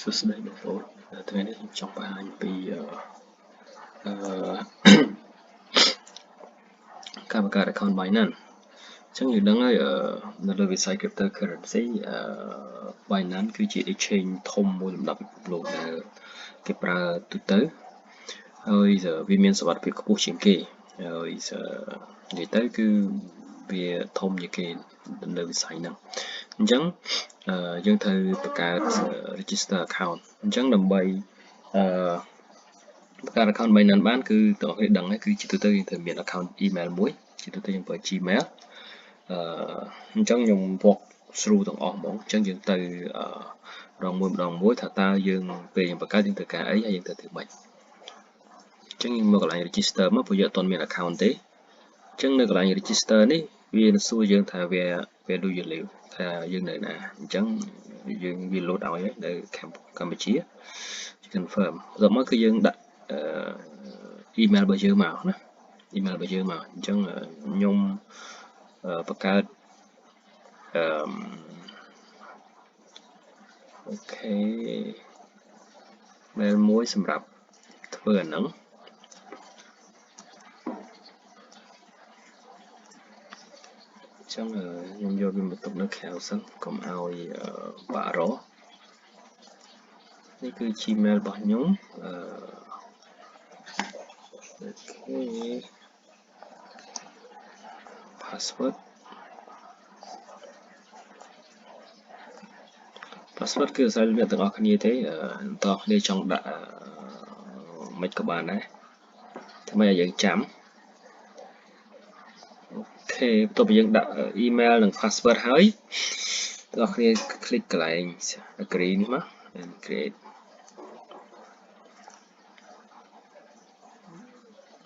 សួស្តីបងប្អូនថ្ងៃនេះខ្ញុំចង់បង្ហាញពីការបង្កើត account Binance អញ្ចឹងយើងដឹងហើយនៅលើវិស័យ cryptocurrency Binance គឺជា exchange ធំមួយលំដាប់ពិភពលោកដែលគេប្រើទូទៅហើយវាមានសុវត្ថិភាពខ្ពស់ជាងគេហើយនិយាយទៅគឺវាធំជាងគេនៅវិស័យហ្នឹងអញ្ចឹងយើងត្រូវបង្កើត register account អញ្ចឹងដើម្បីបង្កើត account Binance បានគឺតើអ្នកដឹងហើយគឺជាទូទៅយើងត្រូវមាន account email មួយជាទូទៅយើងប្រើ Gmail អញ្ចឹងខ្ញុំwalk through ទាំងអស់ហ្មងអញ្ចឹងយើងទៅម្ដងមួយថាតើយើងពេលយើងបង្កើតយើងត្រូវការអីហើយយើងត្រូវធ្វើម៉េចអញ្ចឹងយើងមកកន្លែង register មកព្រោះយើងអត់ទាន់មាន account ទេអញ្ចឹងនៅកន្លែង register នេះវានឹងសួរយើងថា where do you live ថាយើងនៅណាអញ្ចឹងយើងវា load ឲ្យហើយនៅកម្ពុជា confirm បន្ទាប់មកគឺយើងដាក់email របស់យើងមកណា email របស់យើងមកអញ្ចឹងខ្ញុំបង្កើតអូខេ mail មួយសម្រាប់ធ្វើអាហ្នឹងអញ្ចឹងខ្ញុំយកវាមកទុកនៅក្រៅសិនកុំឲ្យបាក់រកនេះគឺ Gmail របស់ខ្ញុំអូខេ password គឺអាស្រ័យលើអ្នកទាំងអស់គ្នាទេតើគ្នាចង់ដាក់មិនក៏បានដែរធ្វើឲ្យយើងចាំអូខេបន្ទាប់ពីយើងដាក់ email និង password ហើយបងប្អូនគ្នា click កន្លែង agree នេះមក and create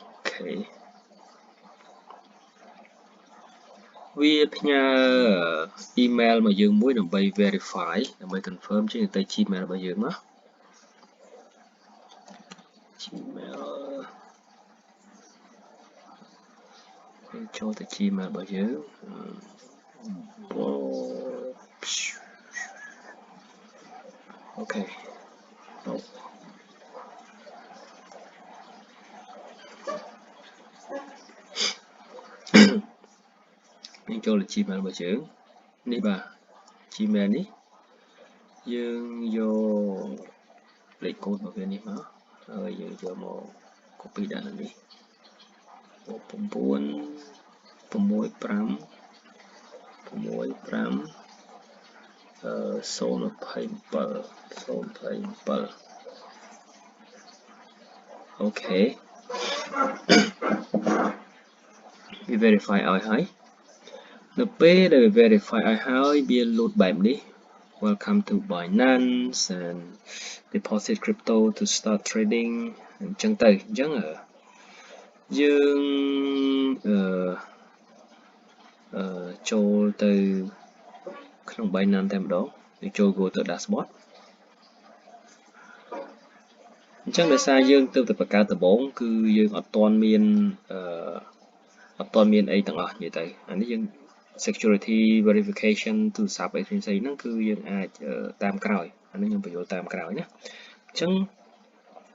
អូខេវាផ្ញើ email មកយើងមួយដើម្បី verify ដើម្បី confirm ជាងទៅ Gmail របស់យើងមក Gmail ចូលទៅ Gmail របស់យើងអូខេយើងចូលទៅ Gmail របស់យើងនេះបាទ Gmail នេះយើងយកលេខកូដរបស់វានេះមកហើយយើងយកមក copy ដាក់នៅនេះ027អូខេវា verify ឲ្យហើយនៅពេលដែល verify ឲ្យហើយវា load បែបនេះ Welcome to Binance and deposit crypto to start trading អញ្ចឹងទៅអញ្ចឹងយើងចូលទៅក្នុង Binance តែម្ដងយើងចូល go ទៅ dashboard អញ្ចឹងដោយសារយើងទៅបង្កើតដំបូងគឺយើងអត់ទាន់មានអីទាំងអស់និយាយទៅអានេះយើង security verification ទូរស័ព្ទអីផ្សេងៗហ្នឹងគឺយើងអាចតាមក្រោយអានេះខ្ញុំបញ្យល់តាមក្រោយណាអញ្ចឹង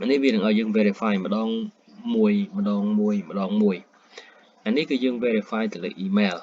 អានេះវានឹងឲ្យយើង verify ម្ដងមួយអានេះគឺយើង verify ទៅលើ email